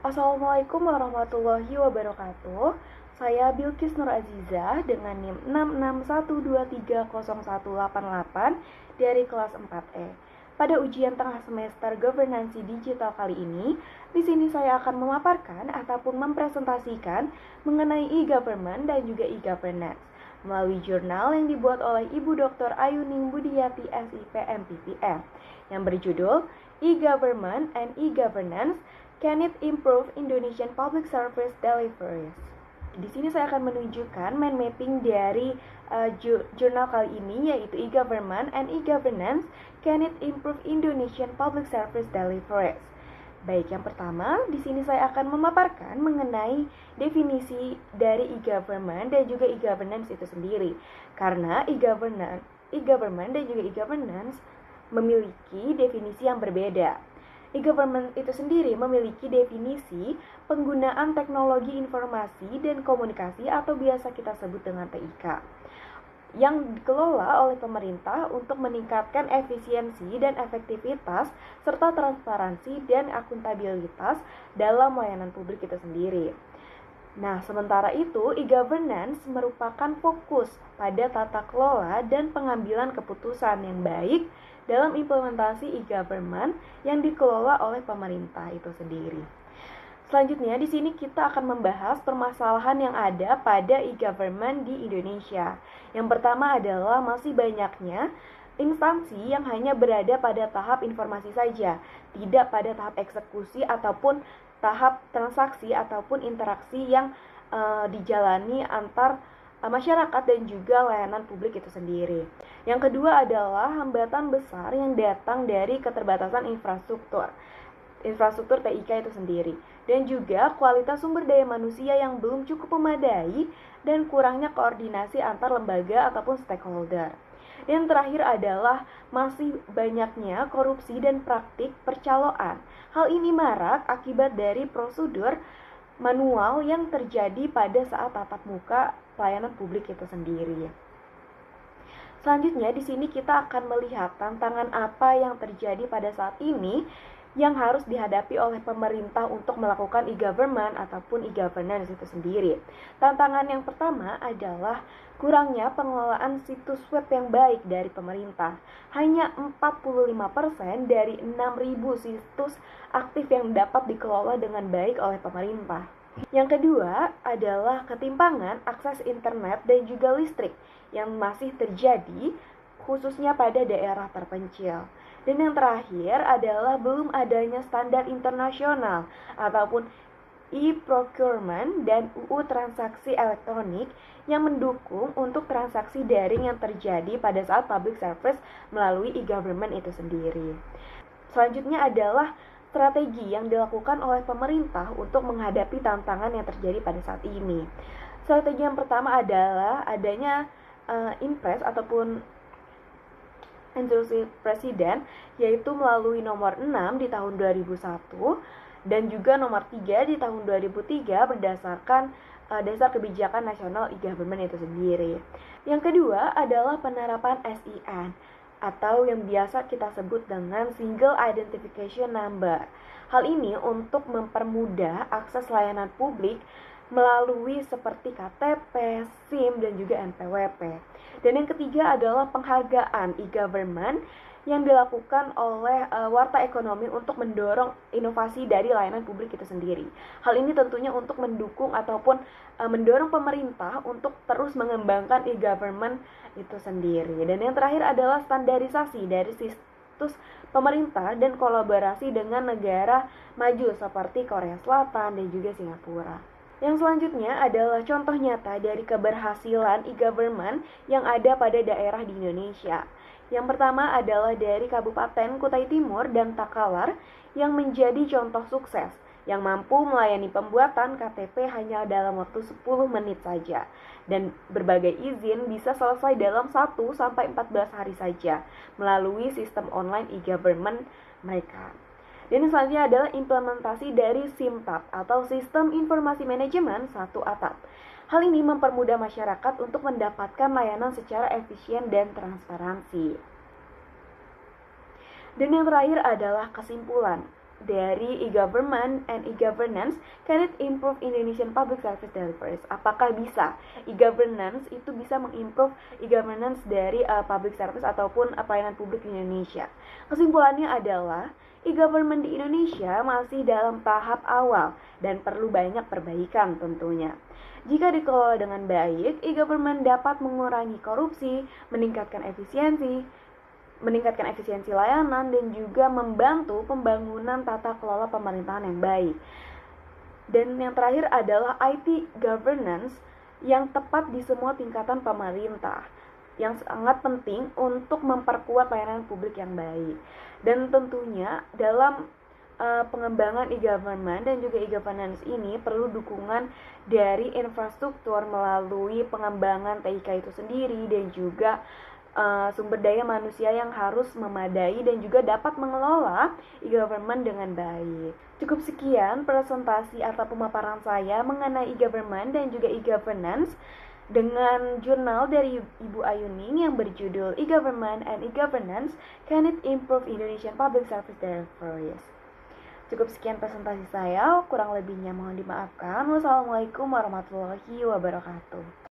Assalamualaikum warahmatullahi wabarakatuh. Saya Bilqis Nur Azizah dengan NIM 661230188 dari kelas 4E. Pada ujian tengah semester Governansi Digital kali ini, di sini saya akan memaparkan ataupun mempresentasikan mengenai e-government dan juga e-governance melalui jurnal yang dibuat oleh Ibu Dr. Ayuning Budiyati SIP MPPM yang berjudul E-Government and E-Governance, Can It Improve Indonesian Public Service Deliveries? Di sini saya akan menunjukkan mind mapping dari jurnal kali ini, yaitu E-Government and E-Governance, Can It Improve Indonesian Public Service Deliveries? Baik, yang pertama, di sini saya akan memaparkan mengenai definisi dari e-government dan juga e-governance itu sendiri. Karena e-government dan juga e-governance memiliki definisi yang berbeda. E-government itu sendiri memiliki definisi penggunaan teknologi informasi dan komunikasi atau biasa kita sebut dengan TIK, yang dikelola oleh pemerintah untuk meningkatkan efisiensi dan efektivitas serta transparansi dan akuntabilitas dalam layanan publik itu sendiri. Nah, sementara itu, e-governance merupakan fokus pada tata kelola dan pengambilan keputusan yang baik dalam implementasi e-government yang dikelola oleh pemerintah itu sendiri. Selanjutnya, di sini kita akan membahas permasalahan yang ada pada e-government di Indonesia. Yang pertama adalah masih banyaknya instansi yang hanya berada pada tahap informasi saja, tidak pada tahap eksekusi ataupun tahap transaksi ataupun interaksi yang dijalani antar masyarakat dan juga layanan publik itu sendiri. Yang kedua adalah hambatan besar yang datang dari keterbatasan infrastruktur TIK itu sendiri, dan juga kualitas sumber daya manusia yang belum cukup memadai dan kurangnya koordinasi antar lembaga ataupun stakeholder. Dan terakhir adalah masih banyaknya korupsi dan praktik percaloan. Hal ini marak akibat dari prosedur manual yang terjadi pada saat tatap muka pelayanan publik itu sendiri. Selanjutnya di sini kita akan melihat tantangan apa yang terjadi pada saat ini yang harus dihadapi oleh pemerintah untuk melakukan e-government ataupun e-governance itu sendiri. Tantangan yang pertama adalah kurangnya pengelolaan situs web yang baik dari pemerintah. Hanya 45% dari 6.000 situs aktif yang dapat dikelola dengan baik oleh pemerintah. Yang kedua adalah ketimpangan akses internet dan juga listrik yang masih terjadi khususnya pada daerah terpencil. Dan yang terakhir adalah belum adanya standar internasional ataupun e-procurement dan UU transaksi elektronik yang mendukung untuk transaksi daring yang terjadi pada saat public service melalui e-government itu sendiri. Selanjutnya adalah strategi yang dilakukan oleh pemerintah untuk menghadapi tantangan yang terjadi pada saat ini. Strategi yang pertama adalah adanya Inpres ataupun instruksi presiden, yaitu melalui nomor 6 di tahun 2001 dan juga nomor 3 di tahun 2003 berdasarkan dasar kebijakan nasional e-government itu sendiri. Yang kedua adalah penerapan SIN atau yang biasa kita sebut dengan Single Identification Number. Hal ini untuk mempermudah akses layanan publik melalui seperti KTP, SIM, dan juga NPWP. Dan yang ketiga adalah penghargaan e-government yang dilakukan oleh Warta Ekonomi untuk mendorong inovasi dari layanan publik itu sendiri. Hal ini tentunya untuk mendukung ataupun mendorong pemerintah untuk terus mengembangkan e-government itu sendiri. Dan yang terakhir adalah standarisasi dari situs pemerintah dan kolaborasi dengan negara maju seperti Korea Selatan dan juga Singapura. Yang selanjutnya adalah contoh nyata dari keberhasilan e-government yang ada pada daerah di Indonesia. Yang pertama adalah dari Kabupaten Kutai Timur dan Takalar yang menjadi contoh sukses, yang mampu melayani pembuatan KTP hanya dalam waktu 10 menit saja. Dan berbagai izin bisa selesai dalam 1-14 hari saja melalui sistem online e-government mereka. Dan yang selanjutnya adalah implementasi dari SIMTAP atau Sistem Informasi Manajemen 1 Atap. Hal ini mempermudah masyarakat untuk mendapatkan layanan secara efisien dan transparansi. Dan yang terakhir adalah kesimpulan. dari e-government and e-governance can it improve Indonesian public service deliveries? Apakah bisa e-governance itu bisa mengimprove e-governance dari public service ataupun pelayanan publik di Indonesia? Kesimpulannya adalah e-government di Indonesia masih dalam tahap awal dan perlu banyak perbaikan tentunya. Jika dikelola dengan baik, e-government dapat mengurangi korupsi, meningkatkan efisiensi layanan, dan juga membantu pembangunan tata kelola pemerintahan yang baik. Dan yang terakhir adalah IT governance yang tepat di semua tingkatan pemerintah, yang sangat penting untuk memperkuat layanan publik yang baik. Dan tentunya dalam pengembangan e-government dan juga e-governance ini perlu dukungan dari infrastruktur melalui pengembangan TIK itu sendiri, dan juga sumber daya manusia yang harus memadai dan juga dapat mengelola e-government dengan baik. Cukup sekian presentasi atau pemaparan saya mengenai e-government dan juga e-governance dengan jurnal dari Ibu Ayuning yang berjudul E-Government and E-Governance, Can It Improve Indonesian Public Service Deliveries? Cukup sekian presentasi saya, kurang lebihnya mohon dimaafkan. Wassalamualaikum warahmatullahi wabarakatuh.